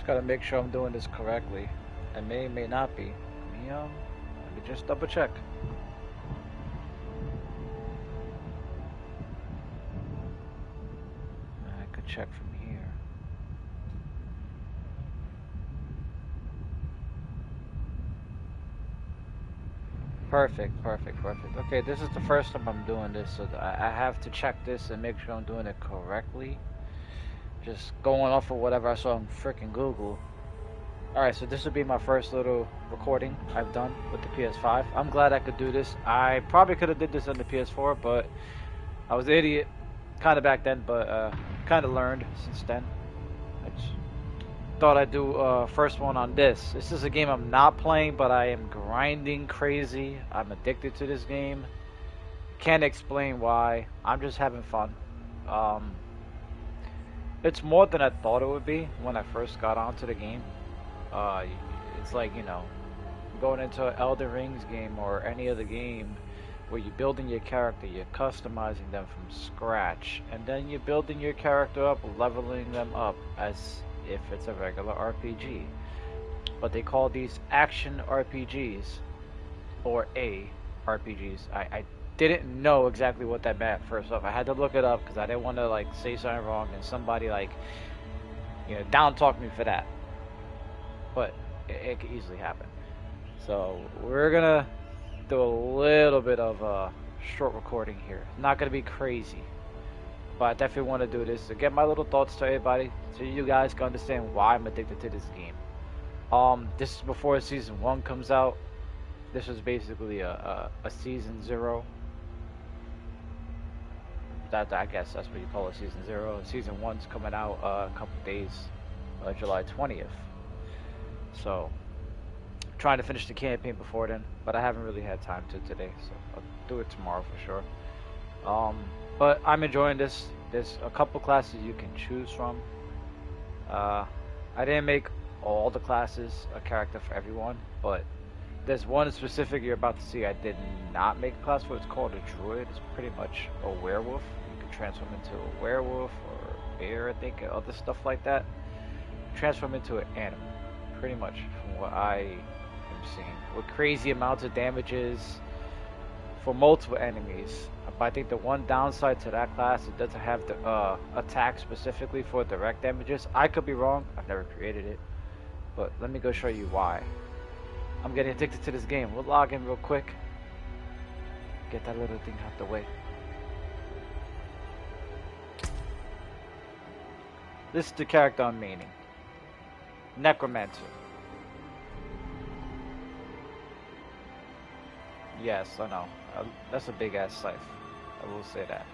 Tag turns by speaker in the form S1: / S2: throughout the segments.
S1: Just gotta make sure I'm doing this correctly. I may not be. Let me just double check. I could check from here. Perfect, perfect, perfect. Okay, this is the first time I'm doing this, so I have to check this and make sure I'm doing it correctly. Just going off of whatever I saw on freaking Google. Alright, so this would be my first little recording I've done with the PS5. I'm glad I could do this. I probably could have did this on the PS4, but I was an idiot kind of back then, but kind of learned since then. I just thought I'd do first one on this. This is a game I'm not playing, but I am grinding crazy. I'm addicted to this game. Can't explain why. I'm just having fun. It's more than I thought it would be when I first got onto the game. It's like, going into an Elden Rings game or any other game where you're building your character, you're customizing them from scratch, and then you're building your character up, leveling them up as if it's a regular RPG. But they call these action RPGs, or RPGs. I didn't know exactly what that meant first off. I had to look it up because I didn't want to like say something wrong and somebody down talk me for that. But it could easily happen. So we're gonna do a little bit of a short recording here. Not gonna be crazy, but I definitely want to do this to get my little thoughts to everybody, so you guys can understand why I'm addicted to this game. This is before season 1 comes out. This is basically a season 0. I guess that's what you call it, season 0. Season 1's coming out a couple days, July 20th. So, trying to finish the campaign before then, but I haven't really had time to today, so I'll do it tomorrow for sure. But I'm enjoying this. There's a couple classes you can choose from. I didn't make all the classes a character for everyone, but there's one specific you're about to see I did not make a class for. It's called a druid. It's pretty much a werewolf. You can transform into a werewolf or a bear, I think, and other stuff like that. Transform into an animal. Pretty much from what I am seeing, with crazy amounts of damages for multiple enemies. But I think the one downside to that class, it doesn't have the attack specifically for direct damages. I could be wrong, I've never created it, but let me go show you why I'm getting addicted to this game. We'll log in real quick, get that little thing out the way. This is the character I'm maining. Necromancer. Yes, I know. That's a big ass scythe. I will say that.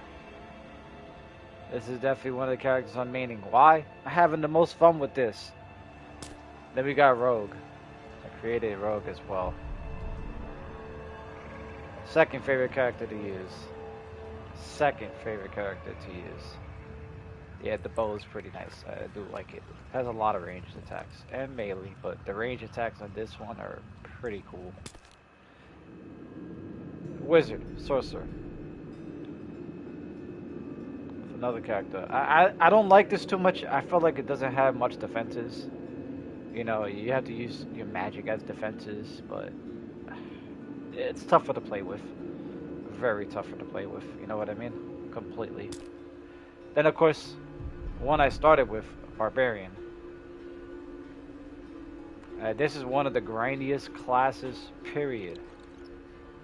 S1: This is definitely one of the characters I'm maining. Why? I'm having the most fun with this. Then we got Rogue. I created Rogue as well. Second favorite character to use. Second favorite character to use. Yeah, the bow is pretty nice. I do like it. It has a lot of ranged attacks and melee, but the range attacks on this one are pretty cool. Wizard, sorcerer. Another character. I don't like this too much. I feel like it doesn't have much defenses. You have to use your magic as defenses, but it's tougher to play with. Very tougher to play with. You know what I mean? Completely. Then of course, one I started with, Barbarian. This is one of the grindiest classes, period.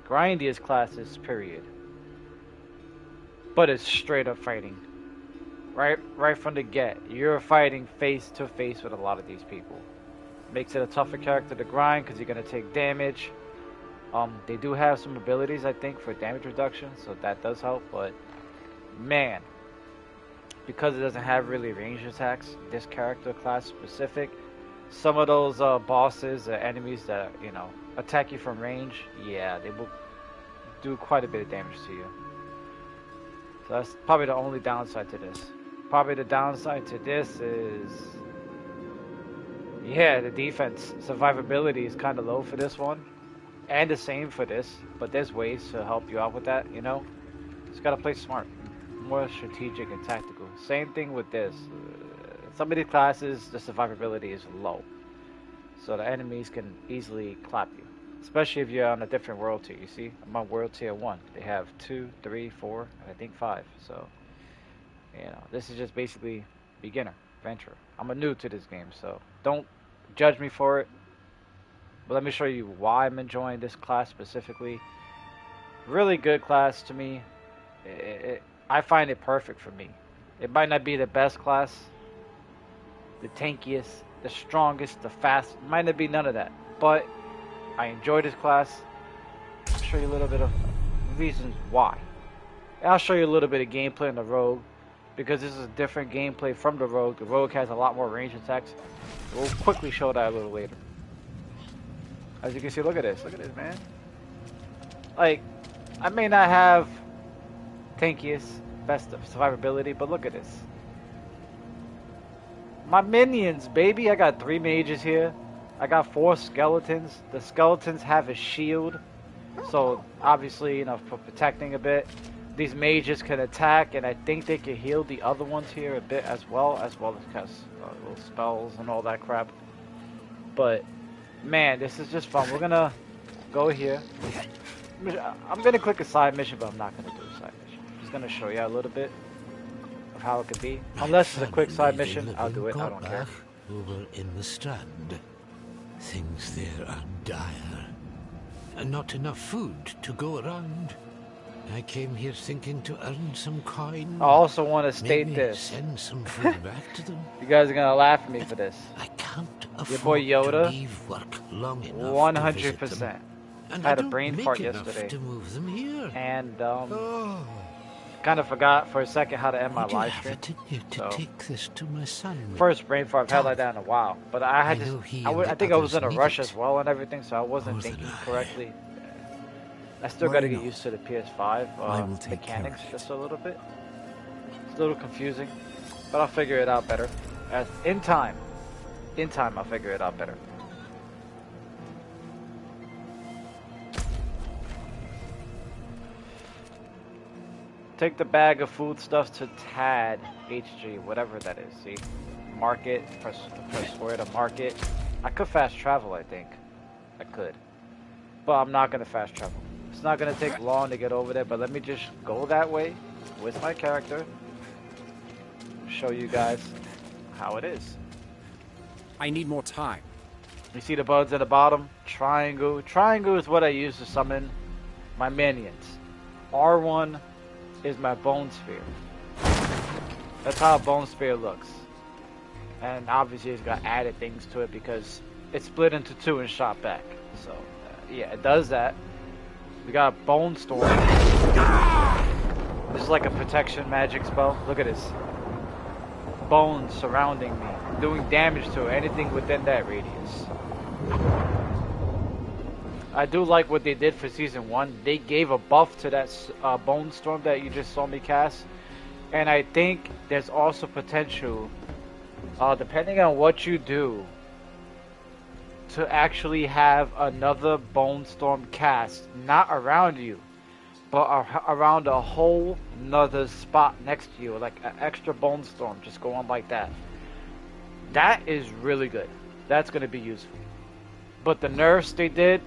S1: Grindiest classes, period. But it's straight up fighting. Right from the get. You're fighting face to face with a lot of these people. Makes it a tougher character to grind because you're going to take damage. They do have some abilities, I think, for damage reduction, so that does help, but man, because it doesn't have really ranged attacks, this character class specific, some of those bosses, enemies that, attack you from range, yeah, they will do quite a bit of damage to you. So that's probably the only downside to this. Probably the downside to this is, yeah, the defense. Survivability is kind of low for this one. And the same for this, but there's ways to help you out with that, Just gotta play smart. More strategic and tactical. Same thing with this. Some of these classes, the survivability is low, so the enemies can easily clap you, especially if you're on a different world tier. You see, I'm on world tier 1. They have 2, 3, 4, and I think 5. So, you know, this is just basically beginner, venture. I'm a noob to this game, so don't judge me for it. But let me show you why I'm enjoying this class specifically. Really good class to me. I find it perfect for me. It might not be the best class, the tankiest, the strongest, the fast. Might not be none of that. But I enjoy this class. I'll show you a little bit of reasons why. I'll show you a little bit of gameplay in the Rogue, because this is a different gameplay from the Rogue. The Rogue has a lot more range attacks. We'll quickly show that a little later. As you can see, look at this, man. Like, I may not have tankiest, best of survivability, but look at this. My minions, baby. I got 3 mages here. I got 4 skeletons. The skeletons have a shield, so obviously, you know, for protecting a bit. These mages can attack, and I think they can heal the other ones here a bit as well as cast little spells and all that crap. But man, this is just fun. We're gonna go here. I'm gonna click a side mission, but I'm not gonna do a side mission. I'm just gonna show you a little bit of how it could be. Unless it's a quick side mission, I'll do it. I don't care.
S2: Over in the Strand, things there are dire, and not enough food to go around. I came here thinking to earn some coin.
S1: I also want to state this.
S2: Send some food back to them.
S1: You guys are gonna laugh at me for this.
S2: I can't afford
S1: Your boy Yoda,
S2: to leave work long enough
S1: 100%. I had a brain fart yesterday,
S2: to move them here.
S1: And kind of forgot for a second how to end my live stream.
S2: To take this to my son.
S1: First brain fart I've had like that in a while, but I think I was in a rush as well and everything, so I wasn't thinking correctly. I still got to get used to the PS5 mechanics just a little bit. It's a little confusing, but I'll figure it out better. In time, I'll figure it out better. Take the bag of foodstuffs to Tad HG, whatever that is. See, market. Press square to market. I could fast travel. I think I could, but I'm not gonna fast travel. It's not gonna take long to get over there, but let me just go that way with my character. Show you guys how it is.
S3: I need more time.
S1: You see the buds at the bottom? Triangle. Triangle is what I use to summon my minions. R1 is my bone sphere. That's how a bone sphere looks. And obviously it's got added things to it because it's split into 2 and shot back. So yeah, it does that. We got Bone Storm. This is like a protection magic spell. Look at this. Bones surrounding me, doing damage to anything within that radius. I do like what they did for Season 1. They gave a buff to that Bone Storm that you just saw me cast. And I think there's also potential, depending on what you do, to actually have another Bone Storm cast, not around you, but around a whole nother spot next to you, like an extra Bone Storm, just go on like that. That is really good. That's going to be useful. But the nerfs they did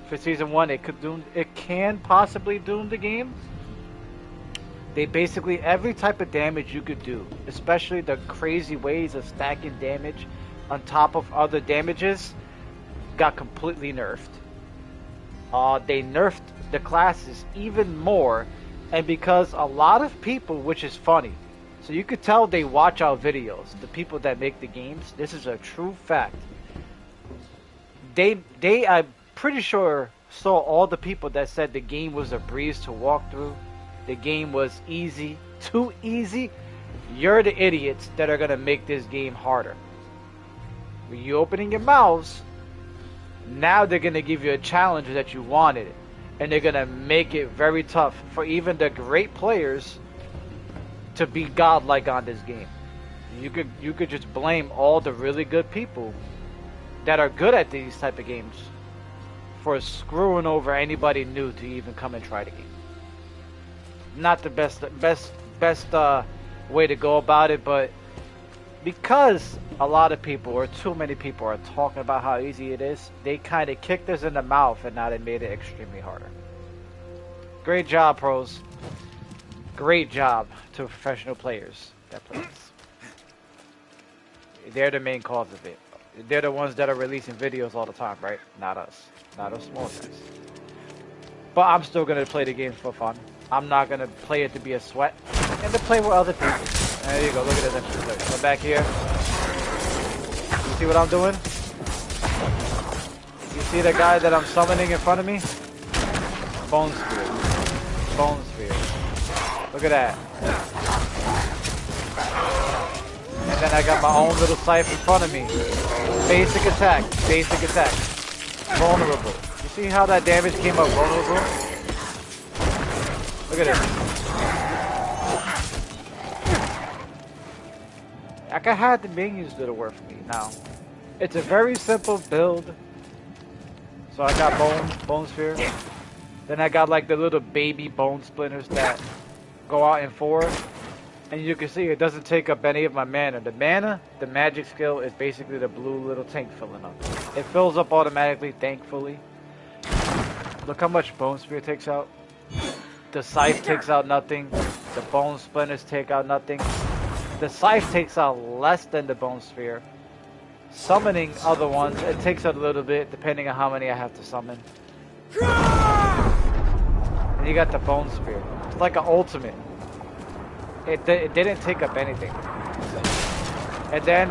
S1: for Season 1, it can possibly doom the game. They basically, every type of damage you could do, especially the crazy ways of stacking damage on top of other damages, got completely nerfed. They nerfed the classes even more, and because a lot of people, which is funny, so you could tell they watch our videos, the people that make the games, this is a true fact. They I'm pretty sure saw all the people that said the game was a breeze to walk through, the game was easy, too easy. You're the idiots that are gonna make this game harder. When you opening your mouths, now they're going to give you a challenge that you wanted, and they're going to make it very tough for even the great players to be godlike on this game. You could just blame all the really good people that are good at these type of games for screwing over anybody new to even come and try the game. Not the best way to go about it, but because a lot of people, or too many people, are talking about how easy it is, they kind of kicked us in the mouth and now they made it extremely harder. Great job, pros. Great job to professional players that play this. They're the main cause of it. They're the ones that are releasing videos all the time, right? Not us. Not us small guys. But I'm still going to play the game for fun. I'm not going to play it to be a sweat and to play with other people. There you go. Look at this. Come back here. You see what I'm doing? You see the guy that I'm summoning in front of me? Bone Sphere. Bone Sphere. Look at that. And then I got my own little scythe in front of me. Basic attack. Basic attack. Vulnerable. You see how that damage came up vulnerable? Look at it. I can have the minions do the work for me now. It's a very simple build. So I got bone sphere. Then I got like the little baby bone splinters that go out in 4. And you can see it doesn't take up any of my mana. The mana, the magic skill, is basically the blue little tank filling up. It fills up automatically, thankfully. Look how much bone spear takes out. The scythe takes out nothing. The bone splinters take out nothing. The scythe takes out less than the bone sphere. Summoning other ones, it takes out a little bit depending on how many I have to summon. And you got the bone spear. It's like an ultimate. It didn't take up anything. And then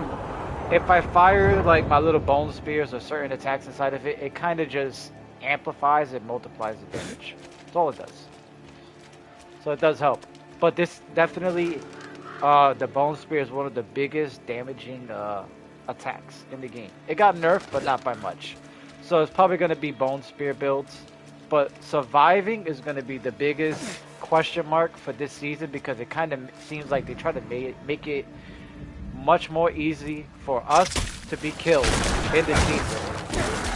S1: if I fire like my little bone spears or certain attacks inside of it, it kind of just amplifies and multiplies the damage. That's all it does. So it does help. But this definitely, the bone spear is one of the biggest damaging attacks in the game. It got nerfed, but not by much. So it's probably going to be bone spear builds. But surviving is going to be the biggest question mark for this season, because it kind of seems like they try to make it much more easy for us to be killed in this season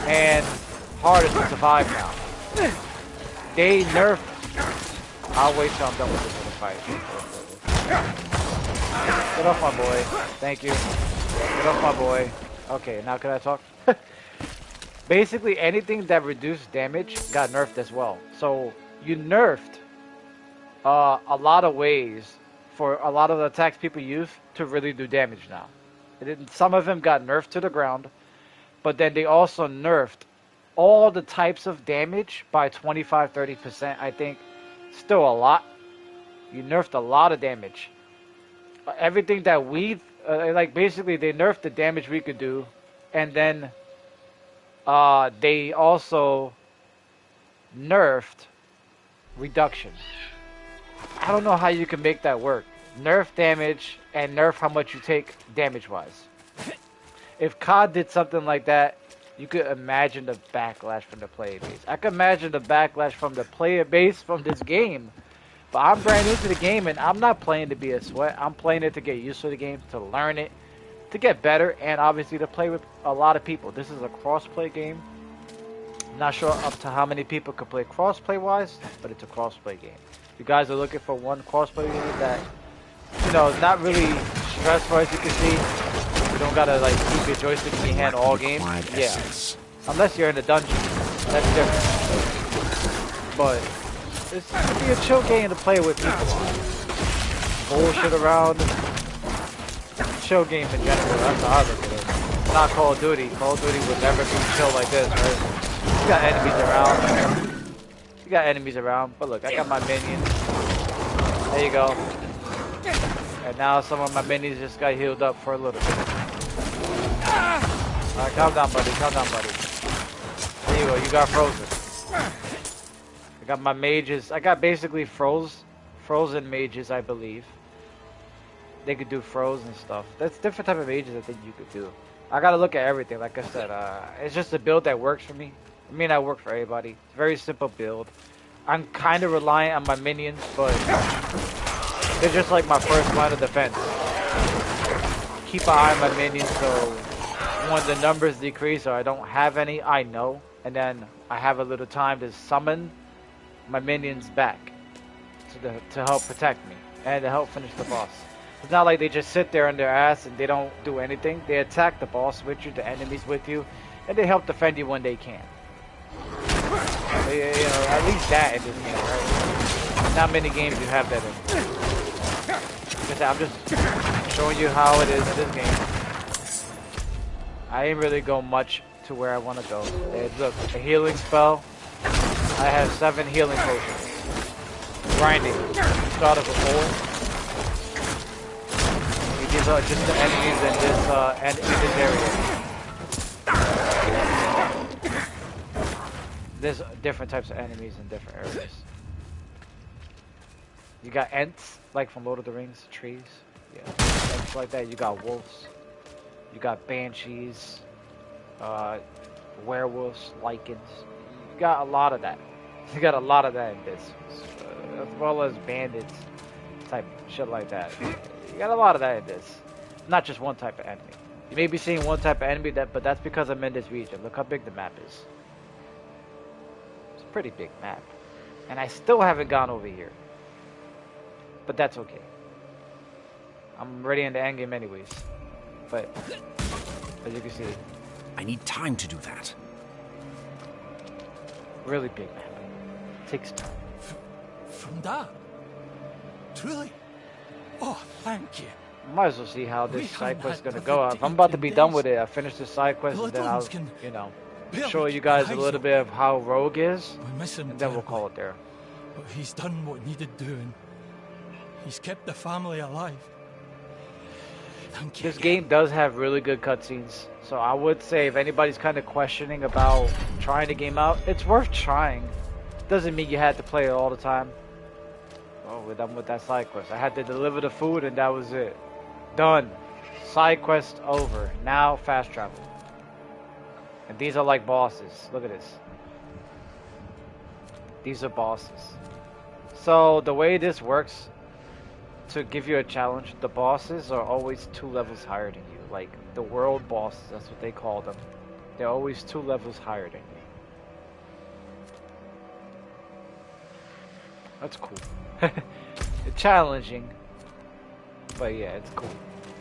S1: and harder to survive now. They nerfed. I'll wait till I'm done with this little fight. Get off my boy. Thank you. Get off my boy. Okay, now can I talk? Basically anything that reduced damage got nerfed as well. So you nerfed a lot of ways for a lot of the attacks people use to really do damage now. Some of them got nerfed to the ground, but then they also nerfed all the types of damage by 25-30%, I think. Still a lot. You nerfed a lot of damage. Everything that we like, basically they nerfed the damage we could do, and then they also nerfed reduction. I don't know how you can make that work. Nerf damage and nerf how much you take damage-wise. If COD did something like that, you could imagine the backlash from the player base. I can imagine the backlash from the player base from this game. But I'm brand new to the game, and I'm not playing to be a sweat. I'm playing it to get used to the game, to learn it, to get better, and obviously to play with a lot of people. This is a cross-play game. Not sure up to how many people can play cross-play-wise, but it's a cross-play game. If you guys are looking for one cross-play game that, you know, is not really stressful, as you can see. You don't gotta like keep your joystick in your hand all game. Yeah, unless you're in a dungeon, that's different. But it's gonna be a chill game to play with people on. Bullshit around. Chill game in general. That's how I look at it. Not Call of Duty. Call of Duty would never be chill like this, right? You got enemies around. You got enemies around. But look, I got my minions. There you go. And now some of my minis just got healed up for a little bit. Alright, calm down, buddy. Calm down, buddy. There you go. You got frozen. I got my mages. I got basically frozen mages, I believe. They could do frozen stuff. That's different type of mages I think you could do. I gotta look at everything. Like I said, it's just a build that works for me. I mean, I work for everybody. It's a very simple build. I'm kind of reliant on my minions, but they're just like my first line of defense. Keep an eye on my minions, so when the numbers decrease or I don't have any, I know. And then I have a little time to summon my minions back to help protect me and to help finish the boss. It's not like they just sit there on their ass and they don't do anything. They attack the boss with you, the enemies with you, and they help defend you when they can. You know, at least that in this game, right? Not many games you have that in. I'm just showing you how it is in this game. I ain't really go much to where I want to go. Hey, look, a healing spell. I have 7 healing potions. Grinding. Start of a hole. These are just the enemies in this area. There's different types of enemies in different areas. You got Ents, like from Lord of the Rings, trees. Yeah, Ents like that. You got wolves. You got banshees, werewolves, lichens. You got a lot of that. You got a lot of that in this, as well as bandits, type shit like that. You got a lot of that in this. Not just one type of enemy. You may be seeing one type of enemy, but that's because I'm in this region. Look how big the map is. It's a pretty big map. And I still haven't gone over here. But that's okay. I'm already in the endgame anyways. But, as you can see,
S3: I need time to do that.
S1: really big map. Takes time.
S4: From that? Truly? Oh, thank you.
S1: Might as well see how this
S4: We
S1: side quest is
S4: haven't
S1: gonna
S4: had
S1: go. If I'm about to be done
S4: days.
S1: with it, I finish this side quest and then I'll,
S4: Bloodhounds can
S1: you know,
S4: barely
S1: show you
S4: keep
S1: guys a
S4: eyes
S1: little
S4: open.
S1: bit of how Rogue is,
S4: We miss him
S1: and then we'll
S4: terribly,
S1: call it there.
S4: but he's done what needed doing. He's kept the family alive. Thank you.
S1: This game does have really good cutscenes, so I would say if anybody's kind of questioning about trying the game out, it's worth trying. Doesn't mean you had to play it all the time. Oh, we're done with that side quest. I had to deliver the food and that was it. Done. Side quest over. Now fast travel. And these are like bosses. Look at this. These are bosses. So the way this works, to give you a challenge, the bosses are always 2 levels higher than you. Like the world bosses, that's what they call them. They're always 2 levels higher than you. That's cool. It's challenging, but yeah, it's cool.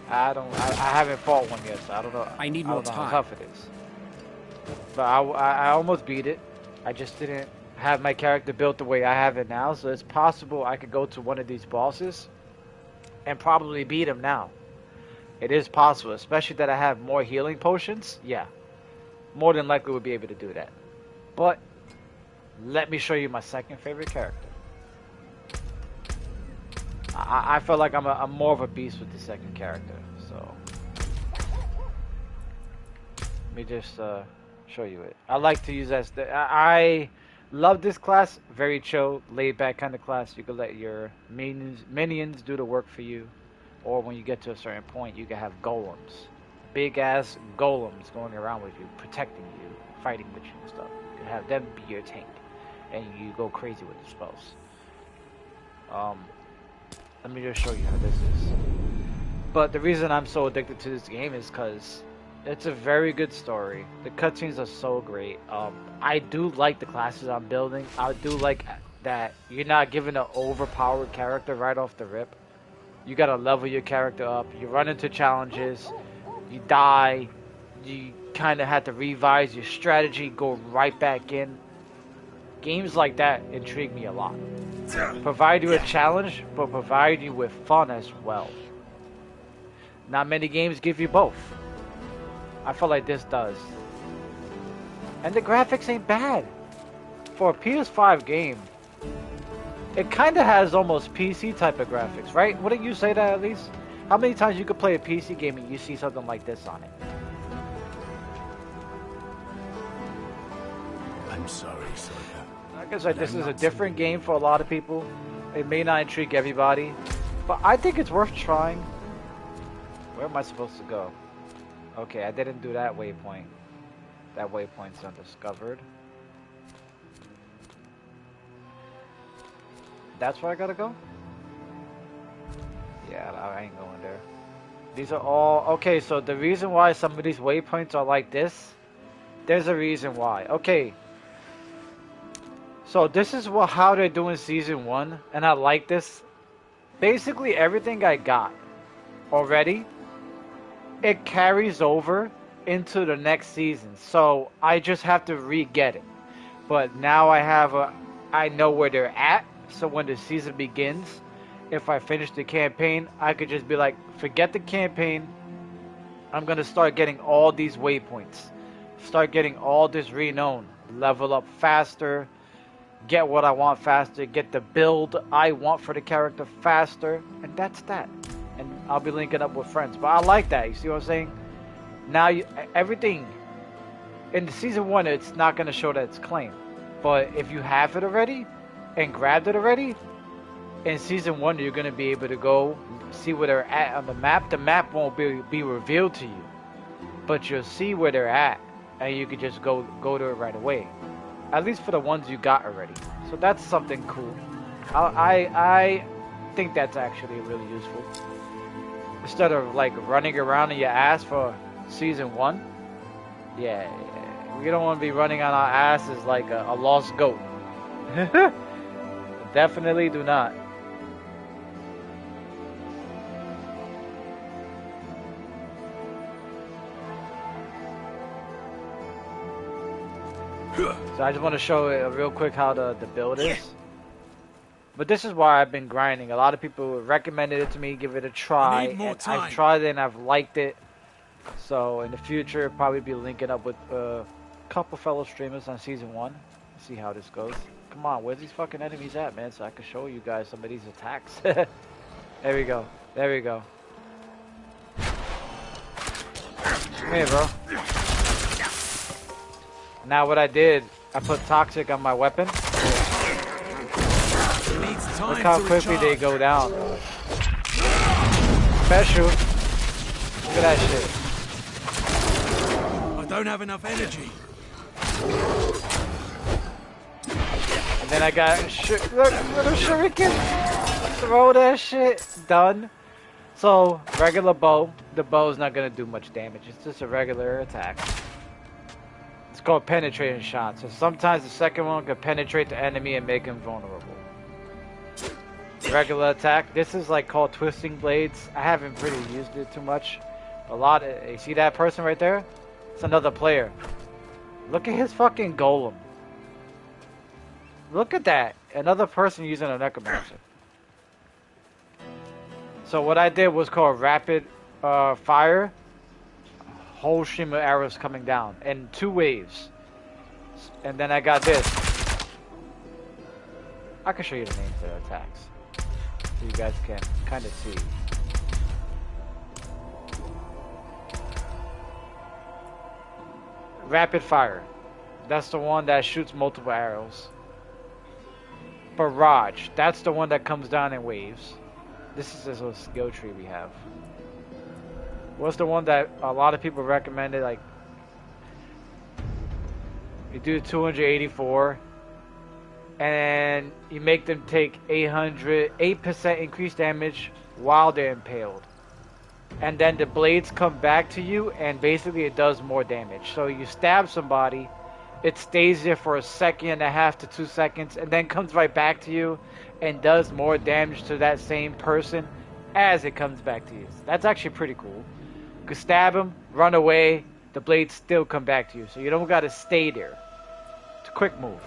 S1: I haven't fought one yet, so I don't know.
S3: I need
S1: I
S3: more
S1: don't know
S3: time.
S1: how tough it is. But I almost beat it. I just didn't have my character built the way I have it now, so it's possible I could go to one of these bosses and probably beat him now. It is possible, especially that I have more healing potions. Yeah, more than likely would be able to do that. But let me show you my second favorite character. I feel like I'm more of a beast with the second character, so let me just show you it. I like to use as I love this class. Very chill, laid back kind of class. You can let your minions do the work for you, or when you get to a certain point, you can have golems, big ass golems going around with you, protecting you, fighting with you and stuff. You can have them be your tank, and you go crazy with the spells. Let me just show you how this is. But the reason I'm so addicted to this game is because it's a very good story. The cutscenes are so great. I do like the classes I'm building. I do like that you're not given an overpowered character right off the rip. You gotta level your character up. You run into challenges. You die. You kind of have to revise your strategy, go right back in. Games like that intrigue me a lot. Provide you a challenge, but provide you with fun as well. Not many games give you both. I feel like this does. And the graphics ain't bad. For a PS5 game, it kind of has almost PC type of graphics, right? Wouldn't you say that at least? How many times you could play a PC game and you see something like this on it?
S4: I'm sorry, Sonia.
S1: Like I said, this is a different game for a lot of people. It may not intrigue everybody, but I think it's worth trying. Where am I supposed to go? Okay, I didn't do that waypoint. That waypoint's undiscovered. That's where I gotta go? Yeah, I ain't going there. These are all... Okay, so the reason why some of these waypoints are like this, there's a reason why. Okay. So this is how they're doing Season 1, and I like this. Basically, everything I got already, it carries over into the next season. So I just have to re-get it. But now I know where they're at. So when the season begins, if I finish the campaign, I could just be like, forget the campaign. I'm gonna start getting all these waypoints. Start getting all this renown. Level up faster. Get what I want faster. Get the build I want for the character faster. And that's that. And I'll be linking up with friends. But I like that. You see what I'm saying? Now everything in the season 1, it's not gonna show that it's claimed. But if you have it already and grabbed it already, in season 1 you're gonna be able to go see where they're at on the map. The map won't be revealed to you, but you'll see where they're at, and you can just go to it right away. At least for the ones you got already. So that's something cool. I think that's actually really useful. Instead of like running around in your ass for season 1, yeah, we don't want to be running on our asses like a lost goat. Definitely do not. So I just want to show real quick how the build is. But this is why I've been grinding. A lot of people recommended it to me, give it a try. And I've tried it and I've liked it. So in the future, probably be linking up with a couple fellow streamers on season 1. See how this goes. Come on, where's these fucking enemies at, man? So I can show you guys some of these attacks. There we go. There we go. Come here, bro. Now what I did, I put toxic on my weapon. Look how quickly they go down. Special. Look at that shit.
S3: I don't have enough energy.
S1: And then I got look, little shuriken. Throw that shit. Done. So regular bow. The bow's not gonna do much damage. It's just a regular attack. It's called penetrating shot. So sometimes the second one can penetrate the enemy and make him vulnerable. Regular attack. This is like called twisting blades. I haven't really used it too much. You see that person right there? It's another player. Look at his fucking golem. Look at that. Another person using a necromancer. So what I did was called rapid fire. Whole stream of arrows coming down in 2 waves. And then I got this. I can show you the names of the attacks, so you guys can kind of see. Rapid fire. That's the one that shoots multiple arrows. Barrage. That's the one that comes down in waves. This is this little skill tree we have. What's the one that a lot of people recommended? Like, you do 284, and you make them take 8% increased damage while they're impaled. And then the blades come back to you, and basically it does more damage. So you stab somebody, it stays there for 1.5 to 2 seconds, and then comes right back to you, and does more damage to that same person as it comes back to you. So that's actually pretty cool. You can stab him, run away, the blades still come back to you. So you don't gotta stay there. It's a quick move.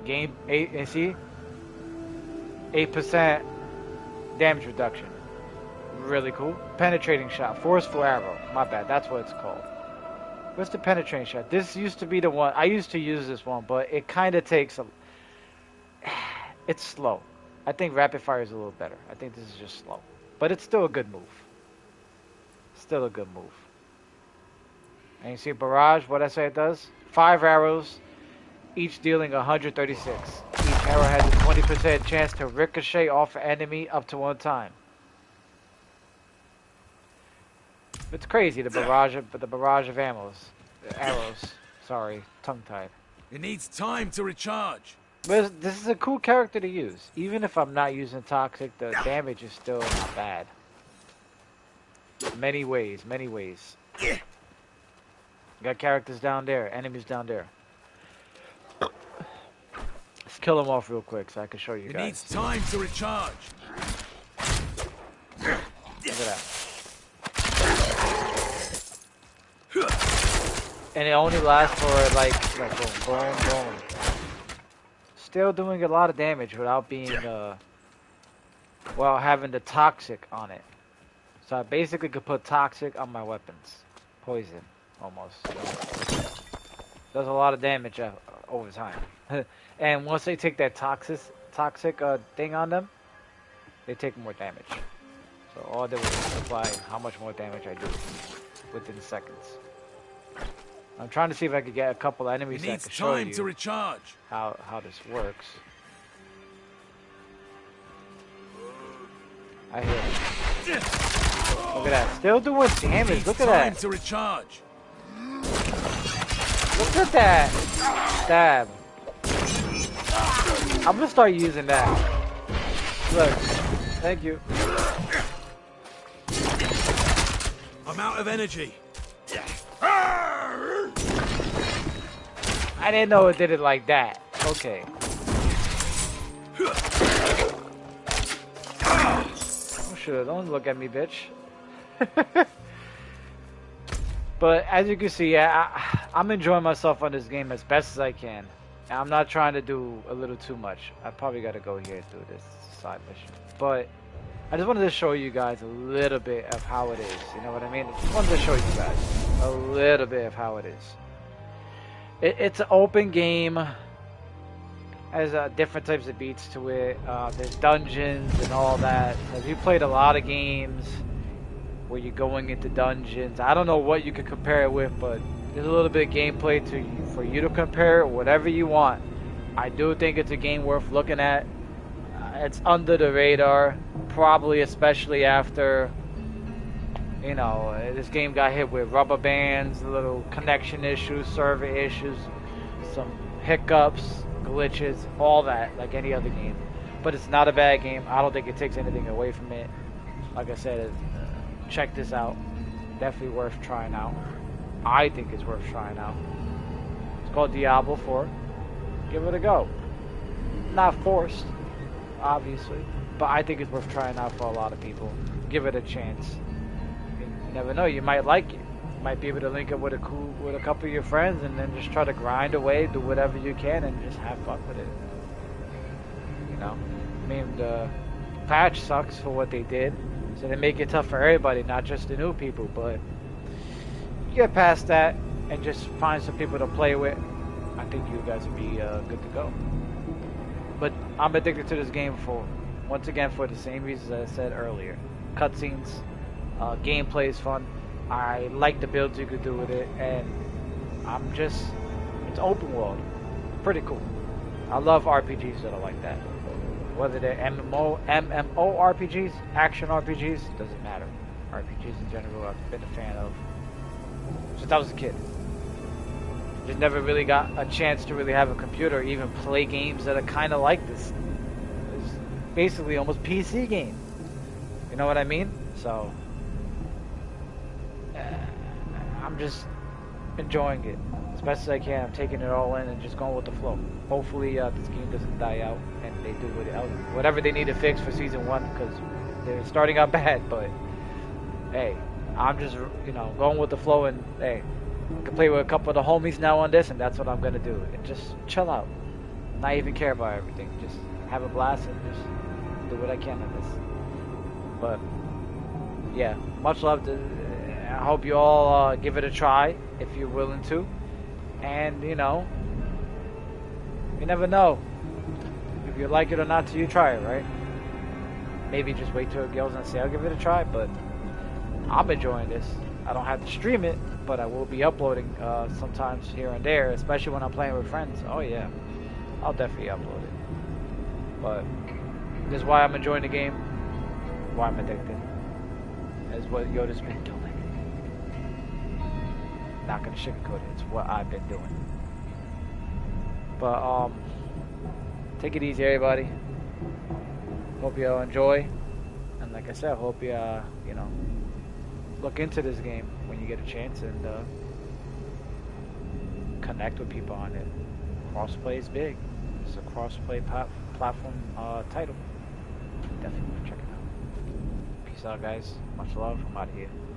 S1: Gain 8, and see? 8% damage reduction. Really cool. Penetrating shot. Forceful arrow. My bad, that's what it's called. What's the penetrating shot? This used to be the one. I used to use this one, but it kind of takes a... It's slow. I think rapid fire is a little better. I think this is just slow. But it's still a good move. Still a good move. And you see barrage, what I say it does? 5 arrows, each dealing 136. Each arrow has a 20% chance to ricochet off an enemy up to 1 time. It's crazy, the barrage of arrows. Sorry, tongue-tied.
S3: It needs time to recharge.
S1: But this is a cool character to use. Even if I'm not using toxic, the damage is still not bad. Many ways, many ways. Got characters down there, enemies down there. Let's kill them off real quick so I can show you guys.
S3: It needs time to recharge.
S1: at that. And it only lasts for like boom, boom, boom. Still doing a lot of damage without being, well, having the toxic on it. So I basically could put toxic on my weapons. Poison, almost. Does a lot of damage over time. And once they take that toxic thing on them, they take more damage. So all I did was multiply how much more damage I do within seconds. I'm trying to see if I could get a couple enemies that could show you
S3: to recharge.
S1: how this works. I hear it. Look at that. Still doing damage. Look at that.
S3: To recharge.
S1: Look at that. Stab. I'm gonna start using that. Look. Thank you.
S3: I'm out of energy.
S1: I didn't know it did it like that. Okay. Oh shit, don't look at me, bitch. But as you can see, yeah, I'm enjoying myself on this game as best as I can. I'm not trying to do a little too much. I probably got to go here and do this side mission. But I just wanted to show you guys a little bit of how it is. You know what I mean? I just wanted to show you guys a little bit of how it is. It's an open game. Has different types of beats to it. There's dungeons and all that. If you played a lot of games where you're going into dungeons, I don't know what you could compare it with, but there's a little bit of gameplay for you to compare whatever you want. I do think it's a game worth looking at. It's under the radar, probably especially after, you know, this game got hit with rubber bands, little connection issues, server issues, some hiccups, glitches, all that, like any other game. But it's not a bad game. I don't think it takes anything away from it. Like I said, check this out. Definitely worth trying out. I think it's worth trying out. It's called Diablo 4. Give it a go. Not forced, obviously, but I think it's worth trying out for a lot of people. Give it a chance. You never know, you might like it. You might be able to link up with a couple of your friends and then just try to grind away, do whatever you can, and just have fun with it. You know, I mean, the patch sucks for what they did, so they make it tough for everybody, not just the new people. But get past that and just find some people to play with. I think you guys would be good to go. But I'm addicted to this game once again, for the same reasons I said earlier. Cutscenes, gameplay is fun. I like the builds you could do with it, and it's open world. Pretty cool. I love RPGs that are like that. Whether they're MMORPGs, action RPGs, doesn't matter. RPGs in general, I've been a fan of since I was a kid. Just never really got a chance to really have a computer or even play games that are kind of like this. It's basically almost PC game. You know what I mean? So I'm just enjoying it as best as I can. I'm taking it all in and just going with the flow. Hopefully this game doesn't die out and they do whatever they need to fix for season 1, because they're starting out bad. But hey, I'm just, you know, going with the flow, and hey, I can play with a couple of the homies now on this, and that's what I'm gonna do. And just chill out, not even care about everything. Just have a blast and just do what I can on this. But yeah, much love to. I hope you all give it a try if you're willing to, and you know, you never know if you like it or not till you try it, right? Maybe just wait till it goes on sale, give it a try. But I'm enjoying this. I don't have to stream it, but I will be uploading sometimes here and there, especially when I'm playing with friends. Oh yeah, I'll definitely upload it. But this is why I'm enjoying the game, why I'm addicted. Is what Yoda's been doing. Not gonna sugarcoat it, it's what I've been doing. But take it easy, everybody. Hope you all enjoy, and like I said, hope you you know, look into this game when you get a chance, and connect with people on it. Crossplay is big. It's a crossplay platform title. Definitely check it out. Peace. Peace out, guys. Much love. I'm out of here.